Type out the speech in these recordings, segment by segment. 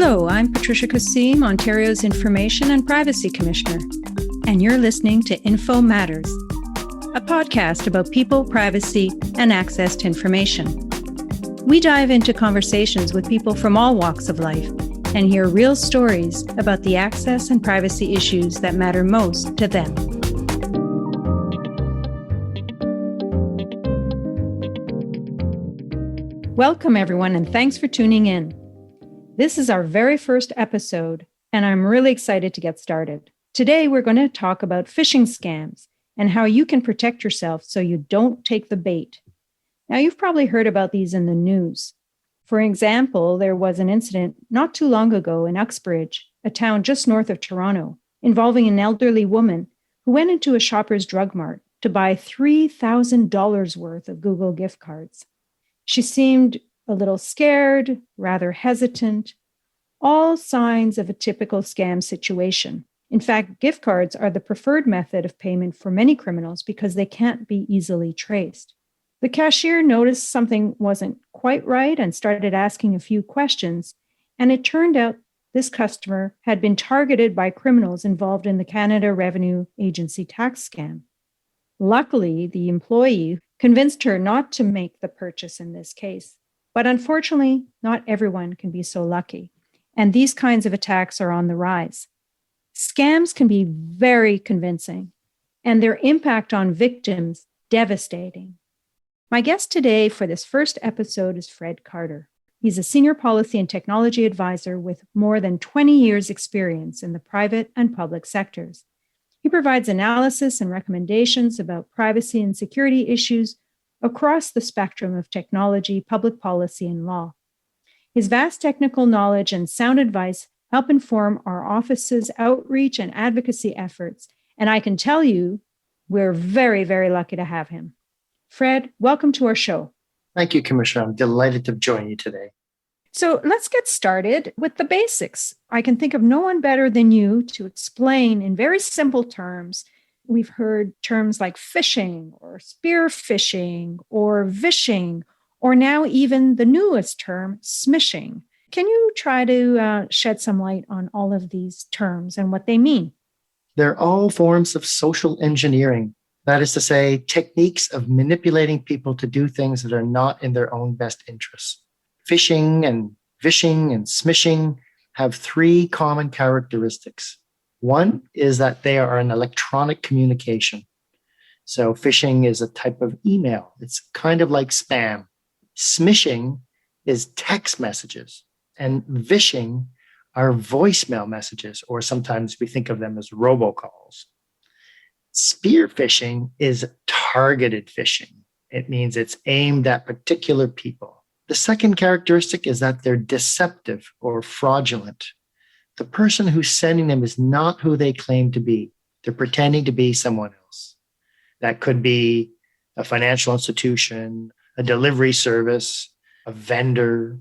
Hello, I'm Patricia Kassim, Ontario's Information and Privacy Commissioner, and you're listening to Info Matters, a podcast about people, privacy, and access to information. We dive into conversations with people from all walks of life and hear real stories about the access and privacy issues that matter most to them. Welcome, everyone, and thanks for tuning in. This is our very first episode, and I'm really excited to get started. Today, we're going to talk about phishing scams and how you can protect yourself so you don't take the bait. Now, you've probably heard about these in the news. For example, there was an incident not too long ago in Uxbridge, a town just north of Toronto, involving an elderly woman who went into a Shoppers Drug Mart to buy $3,000 worth of Google gift cards. She seemed a little scared, rather hesitant, all signs of a typical scam situation. In fact, gift cards are the preferred method of payment for many criminals because they can't be easily traced. The cashier noticed something wasn't quite right and started asking a few questions, and it turned out this customer had been targeted by criminals involved in the Canada Revenue Agency tax scam. Luckily, the employee convinced her not to make the purchase in this case. But unfortunately, not everyone can be so lucky, and these kinds of attacks are on the rise. Scams can be very convincing, and their impact on victims devastating. My guest today for this first episode is Fred Carter. He's a senior policy and technology advisor with more than 20 years' experience in the private and public sectors. He provides analysis and recommendations about privacy and security issues across the spectrum of technology, public policy, and law. His vast technical knowledge and sound advice help inform our office's outreach and advocacy efforts, and I can tell you, we're very, very lucky to have him. Fred, welcome to our show. Thank you, Commissioner. I'm delighted to join you today. So let's get started with the basics. I can think of no one better than you to explain in very simple terms. We've heard terms like phishing or spear phishing or vishing, or now even the newest term, smishing. Can you try to shed some light on all of these terms and what they mean? They're all forms of social engineering. That is to say, techniques of manipulating people to do things that are not in their own best interests. Phishing and vishing and smishing have three common characteristics. One is that they are an electronic communication. So phishing is a type of email. It's kind of like spam. Smishing is text messages, and vishing are voicemail messages, or sometimes we think of them as robocalls. Spear phishing is targeted phishing. It means it's aimed at particular people. The second characteristic is that they're deceptive or fraudulent. The person who's sending them is not who they claim to be. They're pretending to be someone else. That could be a financial institution, a delivery service, a vendor,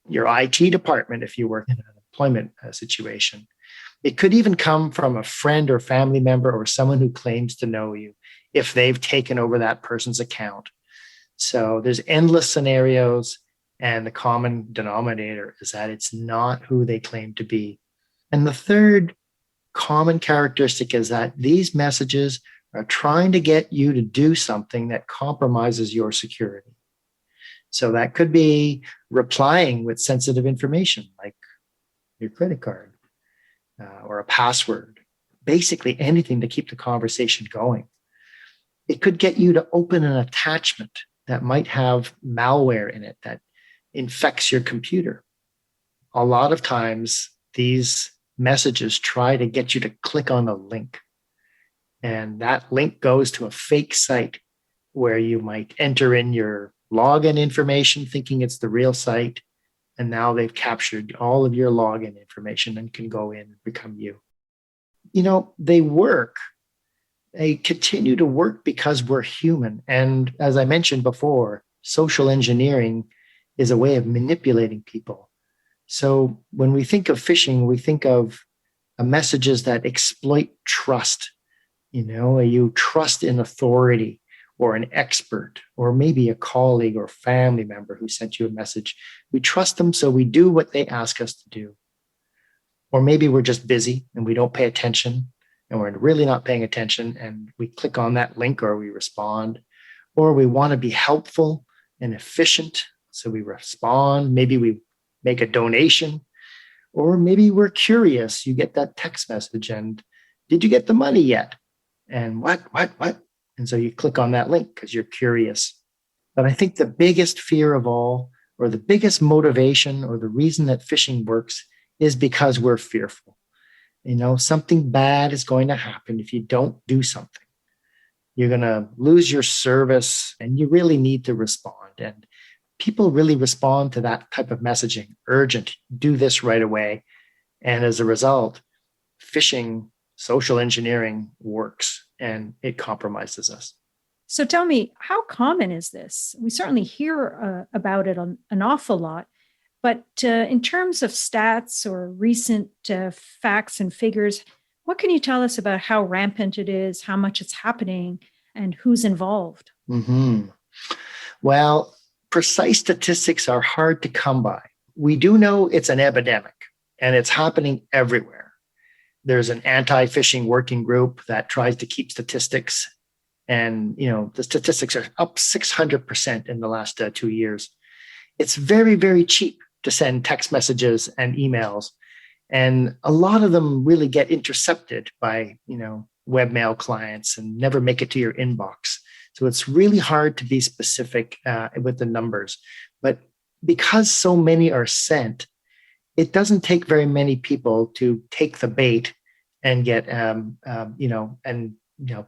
your IT department if you work in an employment situation. It could even come from a friend or family member or someone who claims to know you if they've taken over that person's account. So there's endless scenarios, and the common denominator is that it's not who they claim to be. And the third common characteristic is that these messages are trying to get you to do something that compromises your security. So that could be replying with sensitive information like your credit card or a password, basically anything to keep the conversation going. It could get you to open an attachment that might have malware in it that infects your computer. A lot of times, these messages try to get you to click on a link. And that link goes to a fake site where you might enter in your login information thinking it's the real site. And now they've captured all of your login information and can go in and become you. You know, they work. They continue to work because we're human. And as I mentioned before, social engineering is a way of manipulating people. So when we think of phishing, we think of messages that exploit trust. You trust in authority or an expert, or maybe a colleague or family member who sent you a message. We trust them, so we do what they ask us to do. Or maybe we're just busy and we don't pay attention and we're really not paying attention and we click on that link or we respond. Or we want to be helpful and efficient. So we respond. Maybe we make a donation. Or maybe we're curious. You get that text message and did you get the money yet? And what? And so you click on that link because you're curious. But I think the biggest fear of all, or the biggest motivation, or the reason that phishing works is because we're fearful. Something bad is going to happen if you don't do something. You're going to lose your service and you really need to respond. And people really respond to that type of messaging, urgent, do this right away. And as a result, phishing, social engineering works and it compromises us. So tell me, how common is this? We certainly hear about it an awful lot, but in terms of stats or recent facts and figures, what can you tell us about how rampant it is, how much it's happening, and who's involved? Mm-hmm. Well, precise statistics are hard to come by. We do know it's an epidemic and it's happening everywhere. There's an anti-phishing working group that tries to keep statistics. And, the statistics are up 600% in the last 2 years. It's very, very cheap to send text messages and emails. And a lot of them really get intercepted by, webmail clients and never make it to your inbox. So it's really hard to be specific with the numbers. But because so many are sent, it doesn't take very many people to take the bait and get, to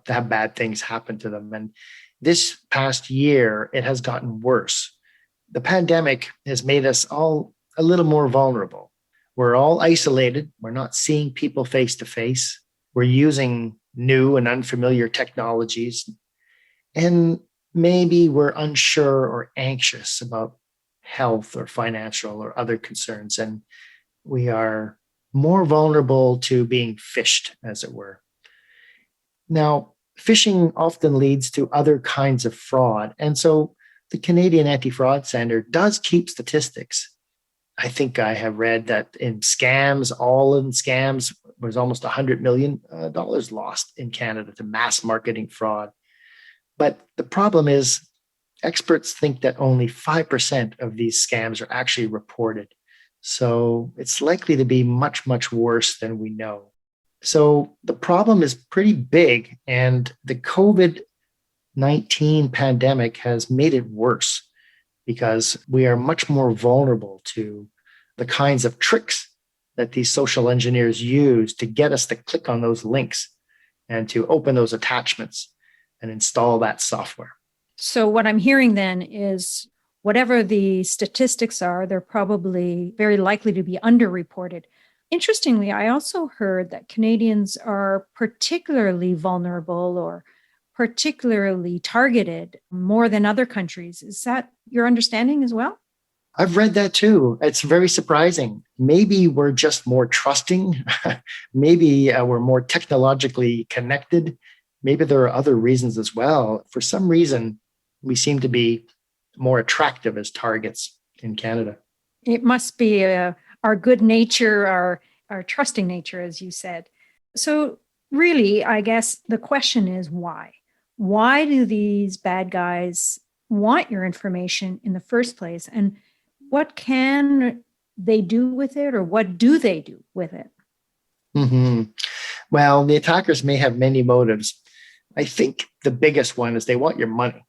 have bad things happen to them. And this past year, it has gotten worse. The pandemic has made us all a little more vulnerable. We're all isolated. We're not seeing people face to face. We're using new and unfamiliar technologies. And maybe we're unsure or anxious about health or financial or other concerns. And we are more vulnerable to being phished, as it were. Now, phishing often leads to other kinds of fraud. And so the Canadian Anti-Fraud Centre does keep statistics. I think I have read that in scams, all in scams, was almost $100 million lost in Canada to mass marketing fraud. But the problem is experts think that only 5% of these scams are actually reported. So it's likely to be much, much worse than we know. So the problem is pretty big, and the COVID-19 pandemic has made it worse because we are much more vulnerable to the kinds of tricks that these social engineers use to get us to click on those links and to open those attachments and install that software. So what I'm hearing then is whatever the statistics are, they're probably very likely to be underreported. Interestingly, I also heard that Canadians are particularly vulnerable or particularly targeted more than other countries. Is that your understanding as well? I've read that too. It's very surprising. Maybe we're just more trusting. Maybe we're more technologically connected. Maybe there are other reasons as well. For some reason, we seem to be more attractive as targets in Canada. It must be our good nature, our trusting nature, as you said. So really, I guess the question is why? Why do these bad guys want your information in the first place? And what can they do with it, or what do they do with it? Mm-hmm. Well, the attackers may have many motives. I think the biggest one is they want your money,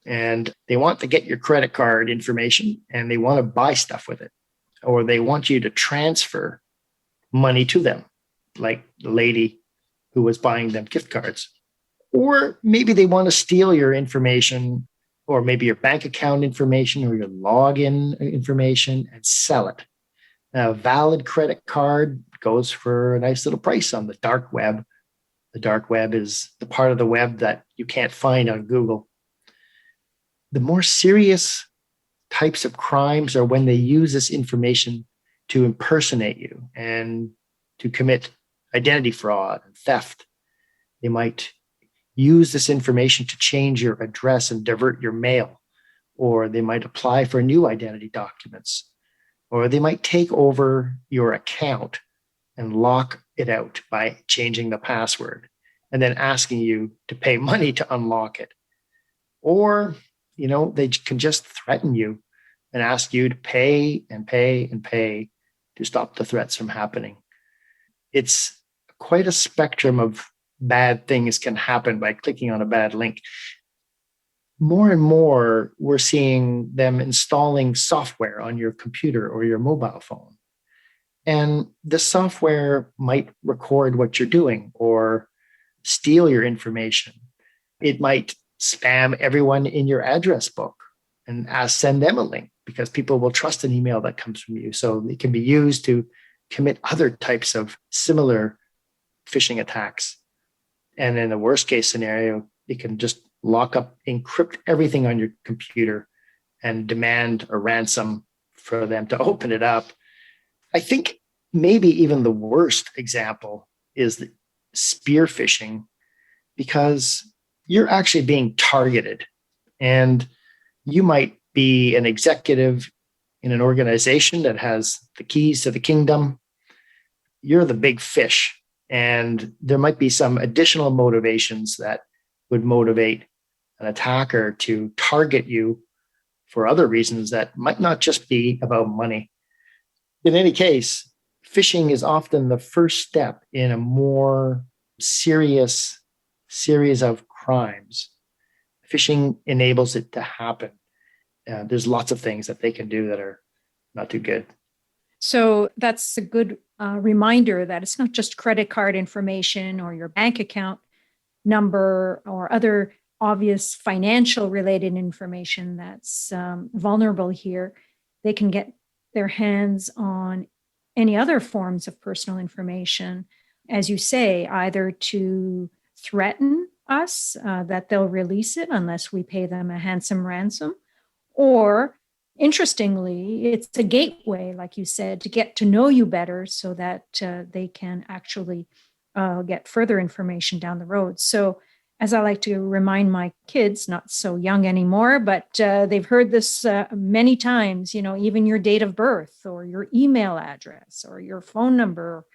and they want to get your credit card information, and they want to buy stuff with it. Or they want you to transfer money to them, like the lady who was buying them gift cards. Or maybe they want to steal your information, or maybe your bank account information or your login information, and sell it. A valid credit card goes for a nice little price on the dark web. The dark web is the part of the web that you can't find on Google. The more serious types of crimes are when they use this information to impersonate you and to commit identity fraud and theft. They might use this information to change your address and divert your mail, or they might apply for new identity documents, or they might take over your account and lock it out by changing the password and then asking you to pay money to unlock it. Or, they can just threaten you and ask you to pay and pay and pay to stop the threats from happening. It's quite a spectrum of bad things can happen by clicking on a bad link. More and more, we're seeing them installing software on your computer or your mobile phone. And the software might record what you're doing or steal your information. It might spam everyone in your address book and send them a link because people will trust an email that comes from you. So it can be used to commit other types of similar phishing attacks. And in the worst case scenario, it can just lock up, encrypt everything on your computer and demand a ransom for them to open it up. I think maybe even the worst example is the spear phishing, because you're actually being targeted, and you might be an executive in an organization that has the keys to the kingdom. You're the big fish, and there might be some additional motivations that would motivate an attacker to target you for other reasons that might not just be about money. In any case, phishing is often the first step in a more serious series of crimes. Phishing enables it to happen. There's lots of things that they can do that are not too good. So that's a good reminder that it's not just credit card information or your bank account number or other obvious financial related information that's vulnerable here. They can get their hands on any other forms of personal information, as you say, either to threaten us that they'll release it unless we pay them a handsome ransom, or interestingly, it's a gateway, like you said, to get to know you better so that they can actually get further information down the road. So as I like to remind my kids, not so young anymore, but they've heard this many times, even your date of birth or your email address or your phone number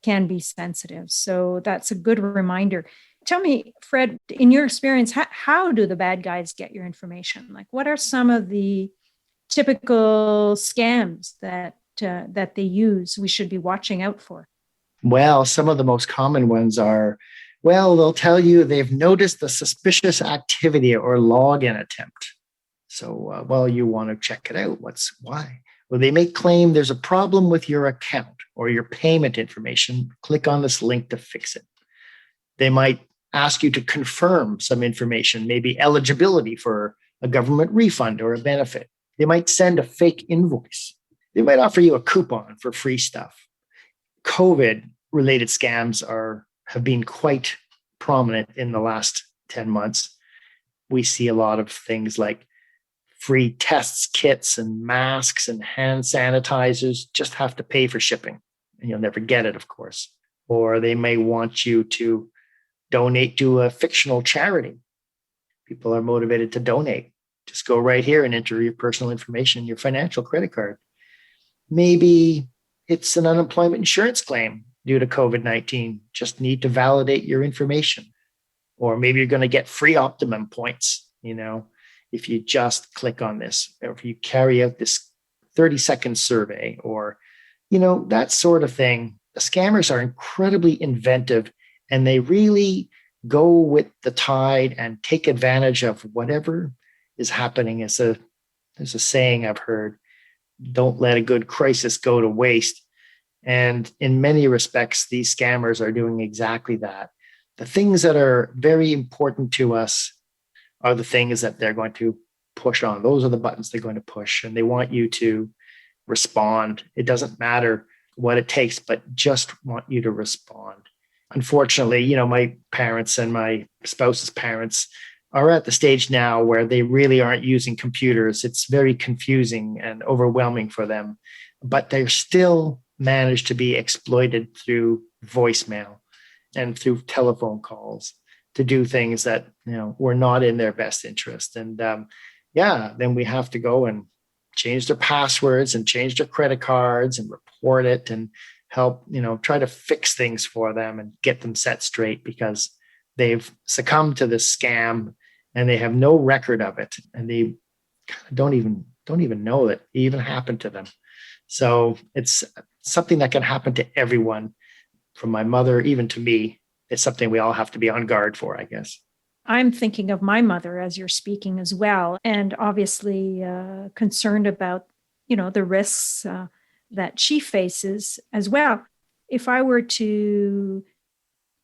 can be sensitive. So that's a good reminder. Tell me, Fred, in your experience, how do the bad guys get your information? Like, what are some of the typical scams that they use we should be watching out for? Well, some of the most common ones are, they'll tell you they've noticed a suspicious activity or login attempt. So, you want to check it out. Why? Well, they may claim there's a problem with your account or your payment information. Click on this link to fix it. They might ask you to confirm some information, maybe eligibility for a government refund or a benefit. They might send a fake invoice. They might offer you a coupon for free stuff. COVID-related scams have been quite prominent in the last 10 months. We see a lot of things like free tests, kits, and masks and hand sanitizers. Just have to pay for shipping, and you'll never get it, of course. Or they may want you to donate to a fictional charity. People are motivated to donate. Just go right here and enter your personal information, your financial credit card. Maybe it's an unemployment insurance claim due to COVID-19. Just need to validate your information. Or maybe you're going to get free Optimum points, if you just click on this, or if you carry out this 30-second survey, or, that sort of thing. The scammers are incredibly inventive, and they really go with the tide and take advantage of whatever is happening. There's a saying I've heard, don't let a good crisis go to waste. And in many respects, these scammers are doing exactly that. The things that are very important to us are the things that they're going to push on. Those are the buttons they're going to push, and they want you to respond. It doesn't matter what it takes, but just want you to respond. Unfortunately, my parents and my spouse's parents are at the stage now where they really aren't using computers. It's very confusing and overwhelming for them, but they're still managed to be exploited through voicemail and through telephone calls to do things that were not in their best interest. And then we have to go and change their passwords and change their credit cards and report it and help, try to fix things for them and get them set straight because they've succumbed to this scam and they have no record of it. And they don't even know that it even happened to them. So it's something that can happen to everyone, from my mother, even to me. It's something we all have to be on guard for, I guess. I'm thinking of my mother as you're speaking as well, and obviously concerned about, the risks that she faces as well. If I were to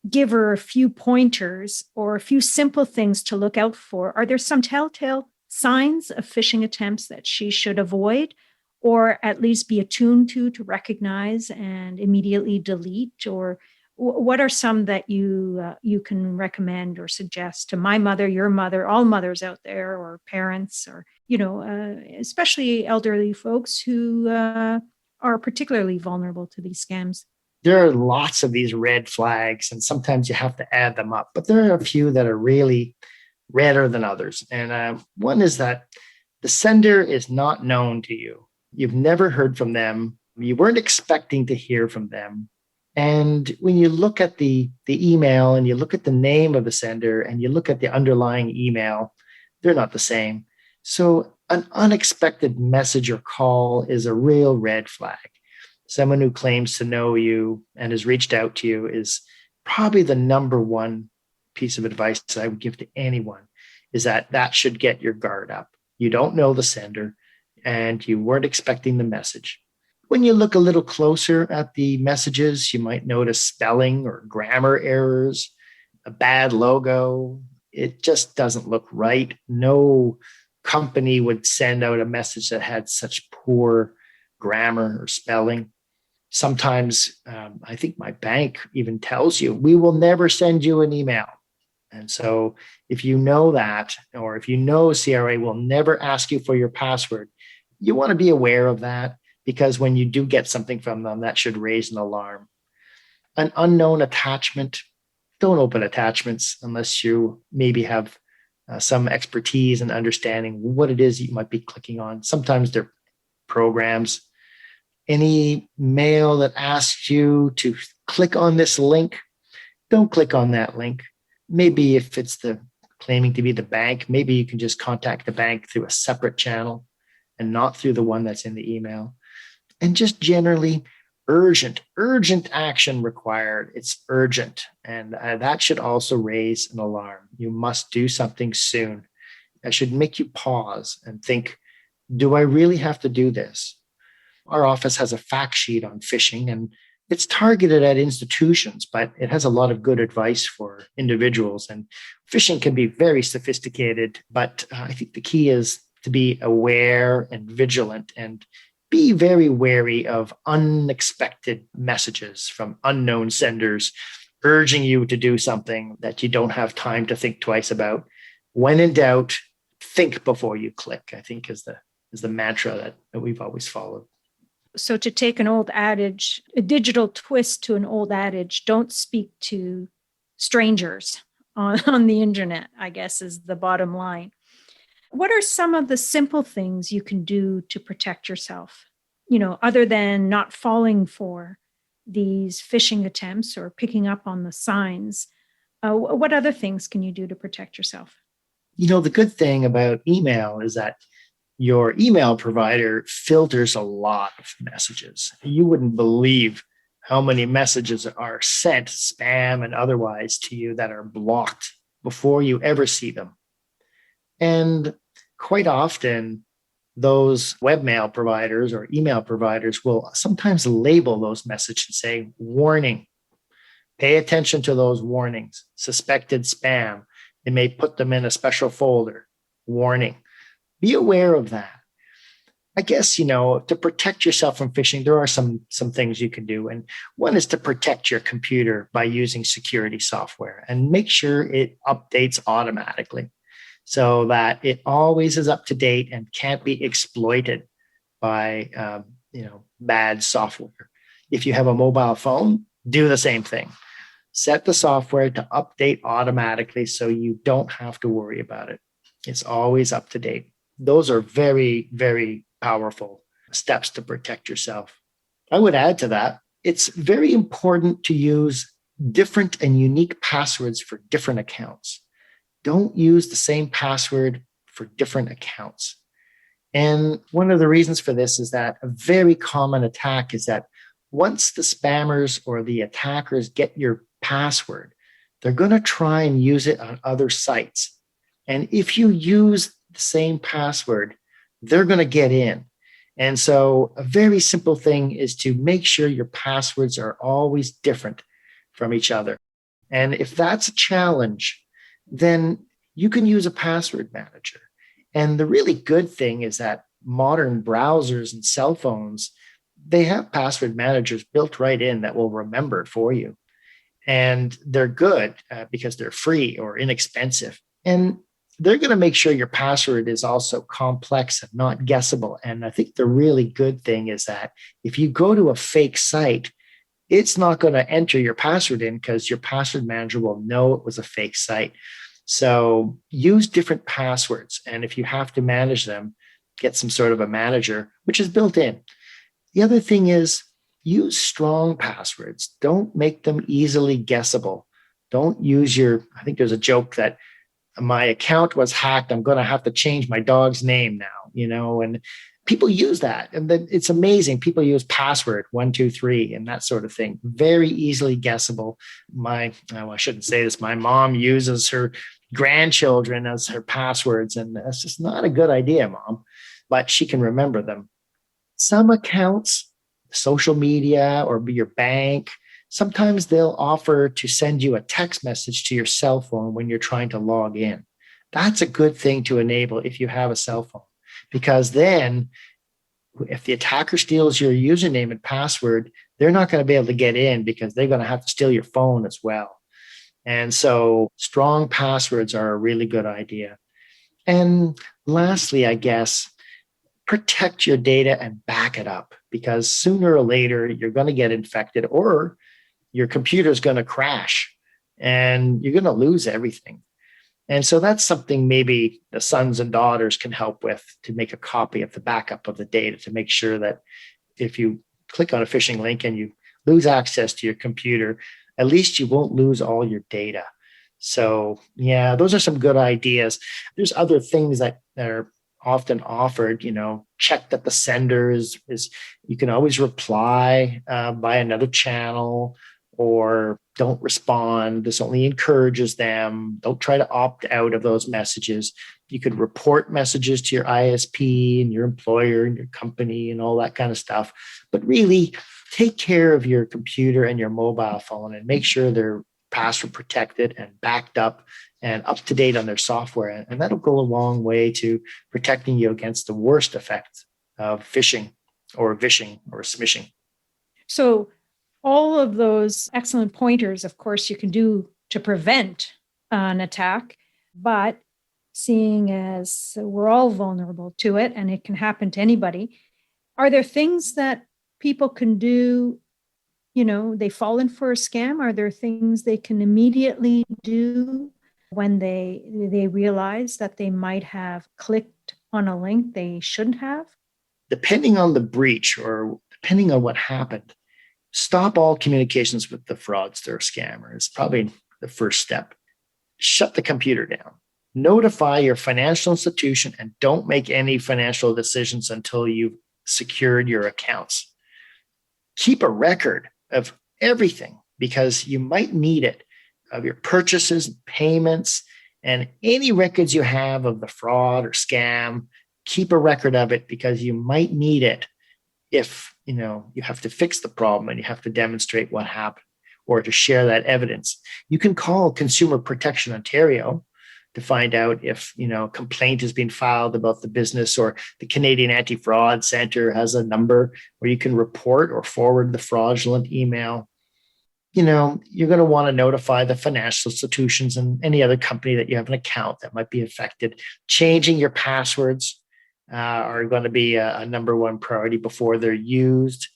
give her a few pointers or a few simple things to look out for, are there some telltale signs of phishing attempts that she should avoid, or at least be attuned to recognize and immediately delete? Or what are some that you can recommend or suggest to my mother, your mother, all mothers out there, or parents, or especially elderly folks who are particularly vulnerable to these scams? There are lots of these red flags, and sometimes you have to add them up, but there are a few that are really redder than others. And one is that the sender is not known to you. You've never heard from them. You weren't expecting to hear from them. And when you look at the email and you look at the name of the sender and you look at the underlying email, they're not the same. So an unexpected message or call is a real red flag. Someone who claims to know you and has reached out to you is probably the number one piece of advice that I would give to anyone, is that should get your guard up. You don't know the sender and you weren't expecting the message. When you look a little closer at the messages, you might notice spelling or grammar errors, a bad logo. It just doesn't look right. No company would send out a message that had such poor grammar or spelling. Sometimes I think my bank even tells you, we will never send you an email. And so if you know that, or if you know CRA will never ask you for your password, you want to be aware of that, because when you do get something from them, that should raise an alarm. An unknown attachment, don't open attachments unless you maybe have some expertise and understanding what it is you might be clicking on. Sometimes they're programs. Any mail that asks you to click on this link, don't click on that link. Maybe if it's claiming to be the bank, maybe you can just contact the bank through a separate channel and not through the one that's in the email. And just generally urgent action required. It's urgent. And that should also raise an alarm. You must do something soon. That should make you pause and think, do I really have to do this? Our office has a fact sheet on phishing, and it's targeted at institutions, but it has a lot of good advice for individuals. And phishing can be very sophisticated, but I think the key is to be aware and vigilant and be very wary of unexpected messages from unknown senders urging you to do something that you don't have time to think twice about. When in doubt, think before you click, I think is the mantra that we've always followed. So to take an old adage, a digital twist to an old adage, don't speak to strangers on the internet, I guess, is the bottom line. What are some of the simple things you can do to protect yourself, other than not falling for these phishing attempts or picking up on the signs? What other things can you do to protect yourself? The good thing about email is that your email provider filters a lot of messages. You wouldn't believe how many messages are sent, spam and otherwise, to you that are blocked before you ever see them. And quite often, those webmail providers or email providers will sometimes label those messages and say, warning, pay attention to those warnings, suspected spam. They may put them in a special folder, warning. Be aware of that. I guess, to protect yourself from phishing, there are some things you can do. And one is to protect your computer by using security software and make sure it updates automatically so that it always is up to date and can't be exploited by, bad software. If you have a mobile phone, do the same thing. Set the software to update automatically so you don't have to worry about it. It's always up to date. Those are very, very powerful steps to protect yourself. I would add to that, it's very important to use different and unique passwords for different accounts. Don't use the same password for different accounts. And one of the reasons for this is that a very common attack is that once the spammers or the attackers get your password, they're going to try and use it on other sites. And if you use the same password, they're going to get in. And so a very simple thing is to make sure your passwords are always different from each other. And if that's a challenge, then you can use a password manager. And the really good thing is that modern browsers and cell phones, they have password managers built right in that will remember it for you. And they're good because they're free or inexpensive. And they're going to make sure your password is also complex and not guessable. And I think the really good thing is that if you go to a fake site, it's not going to enter your password in because your password manager will know it was a fake site. So use different passwords. And if you have to manage them, get some sort of a manager, which is built in. The other thing is use strong passwords. Don't make them easily guessable. Don't use I think there's a joke that my account was hacked. I'm going to have to change my dog's name now, and people use that. And then it's amazing. People use password 123 and that sort of thing. Very easily guessable. I shouldn't say this. My mom uses her grandchildren as her passwords, and that's just not a good idea, Mom, but she can remember them. Some accounts, social media or your bank, sometimes they'll offer to send you a text message to your cell phone when you're trying to log in. That's a good thing to enable if you have a cell phone, because then if the attacker steals your username and password, they're not going to be able to get in because they're going to have to steal your phone as well. And so strong passwords are a really good idea. And lastly, I guess, protect your data and back it up, because sooner or later you're going to get infected or your computer is going to crash and you're going to lose everything. And so that's something maybe the sons and daughters can help with, to make a copy of the backup of the data, to make sure that if you click on a phishing link and you lose access to your computer, at least you won't lose all your data. So yeah, those are some good ideas. There's other things that are often offered, check that the sender is you can always reply by another channel, or don't respond. This only encourages them. Don't try to opt out of those messages. You could report messages to your ISP and your employer and your company and all that kind of stuff. But really take care of your computer and your mobile phone and make sure they're password protected and backed up and up to date on their software. And that'll go a long way to protecting you against the worst effects of phishing or vishing or smishing. So all of those excellent pointers, of course, you can do to prevent an attack, but seeing as we're all vulnerable to it and it can happen to anybody, are there things that people can do? They've fallen for a scam. Are there things they can immediately do when they realize that they might have clicked on a link they shouldn't have? Depending on the breach or depending on what happened, stop all communications with the fraudster or scammer is probably the first step. Shut the computer down. Notify your financial institution and don't make any financial decisions until you've secured your accounts. Keep a record of everything, because you might need it, of your purchases, payments, and any records you have of the fraud or scam. Keep a record of it, because you might need it if you have to fix the problem and you have to demonstrate what happened, or to share that evidence. You can call Consumer Protection Ontario to find out if a complaint has been filed about the business, or the Canadian Anti-Fraud Center has a number where you can report or forward the fraudulent email. You're going to want to notify the financial institutions and any other company that you have an account that might be affected. Changing your passwords are going to be a number one priority before they're used.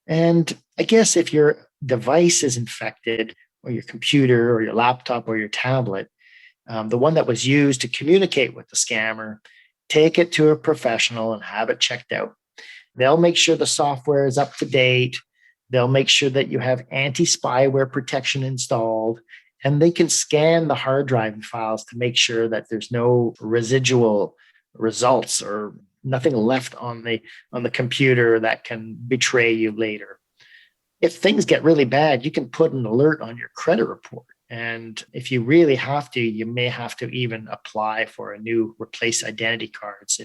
And I guess if your device is infected, or your computer or your laptop or your tablet, the one that was used to communicate with the scammer, take it to a professional and have it checked out. They'll make sure the software is up to date. They'll make sure that you have anti-spyware protection installed, and they can scan the hard drive files to make sure that there's no residual results or nothing left on the computer that can betray you later. If things get really bad, you can put an alert on your credit report. And if you really have to, you may have to even apply for a new replace identity cards.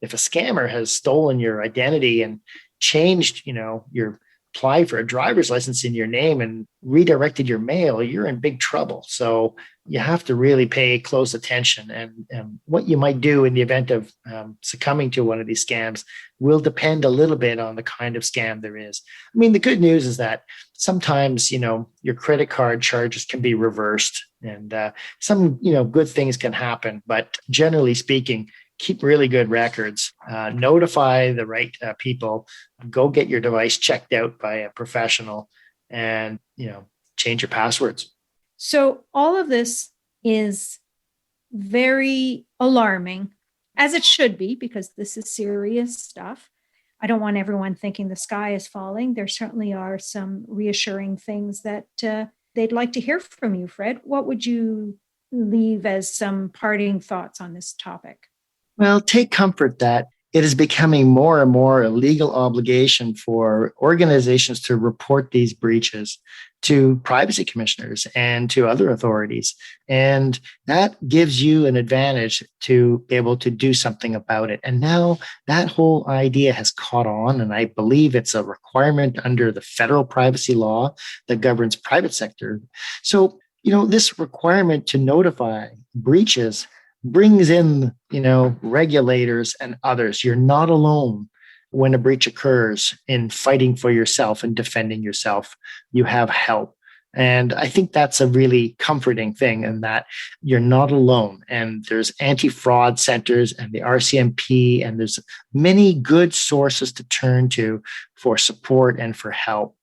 If a scammer has stolen your identity and changed, your apply for a driver's license in your name and redirected your mail, you're in big trouble. So you have to really pay close attention. And what you might do in the event of succumbing to one of these scams will depend a little bit on the kind of scam there is. I mean, the good news is that sometimes, your credit card charges can be reversed and some, good things can happen. But generally speaking, keep really good records, notify the right people, go get your device checked out by a professional, and, change your passwords. So all of this is very alarming, as it should be, because this is serious stuff. I don't want everyone thinking the sky is falling. There certainly are some reassuring things that they'd like to hear from you, Fred. What would you leave as some parting thoughts on this topic? Well, take comfort that it is becoming more and more a legal obligation for organizations to report these breaches to privacy commissioners and to other authorities. And that gives you an advantage to be able to do something about it. And now that whole idea has caught on, and I believe it's a requirement under the federal privacy law that governs private sector. So, this requirement to notify breaches brings in, regulators and others. You're not alone when a breach occurs in fighting for yourself and defending yourself. You have help. And I think that's a really comforting thing, in that you're not alone. And there's anti-fraud centers and the RCMP, and there's many good sources to turn to for support and for help.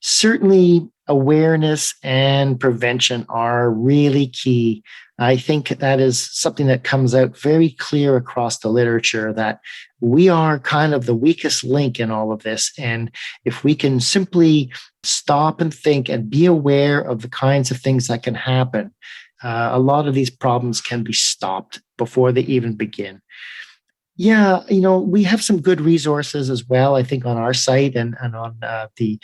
Certainly, awareness and prevention are really key. I think that is something that comes out very clear across the literature, that we are kind of the weakest link in all of this. And if we can simply stop and think and be aware of the kinds of things that can happen, a lot of these problems can be stopped before they even begin. Yeah, we have some good resources as well, I think, on our site and on the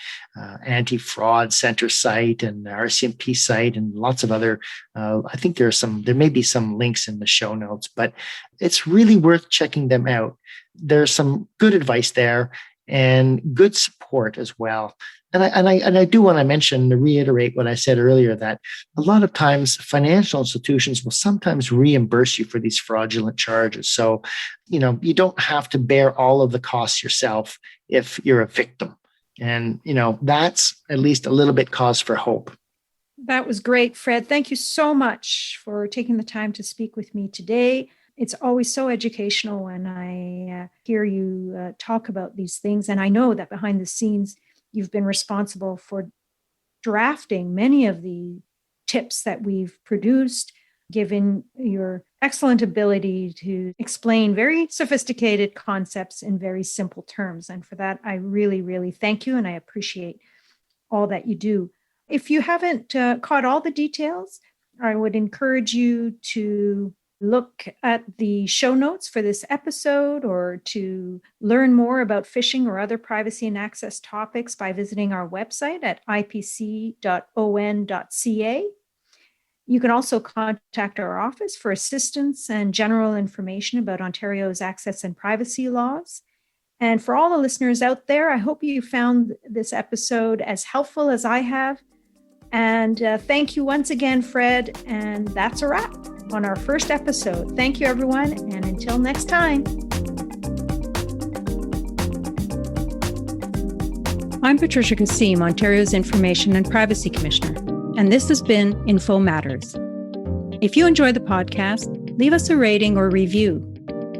Anti-Fraud Center site and the RCMP site and lots of other, I think there may be some links in the show notes, but it's really worth checking them out. There's some good advice there and good support as well. And I do want to reiterate what I said earlier, that a lot of times financial institutions will sometimes reimburse you for these fraudulent charges. So, you don't have to bear all of the costs yourself if you're a victim. And, that's at least a little bit cause for hope. That was great, Fred. Thank you so much for taking the time to speak with me today. It's always so educational when I hear you talk about these things. And I know that behind the scenes, you've been responsible for drafting many of the tips that we've produced, given your excellent ability to explain very sophisticated concepts in very simple terms. And for that, I really, really thank you. And I appreciate all that you do. If you haven't caught all the details, I would encourage you to look at the show notes for this episode, or to learn more about phishing or other privacy and access topics by visiting our website at ipc.on.ca. You can also contact our office for assistance and general information about Ontario's access and privacy laws. And for all the listeners out there, I hope you found this episode as helpful as I have. And thank you once again, Fred. And that's a wrap on our first episode. Thank you, everyone. And until next time. I'm Patricia Kassim, Ontario's Information and Privacy Commissioner, and this has been Info Matters. If you enjoy the podcast, leave us a rating or review.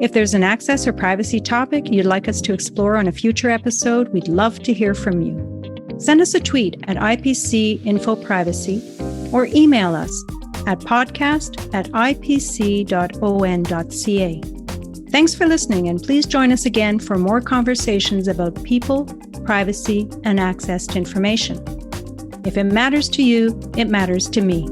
If there's an access or privacy topic you'd like us to explore on a future episode, we'd love to hear from you. Send us a tweet at IPC Info Privacy or email us at podcast@ipc.on.ca. Thanks for listening, and please join us again for more conversations about people, privacy and access to information. If it matters to you, it matters to me.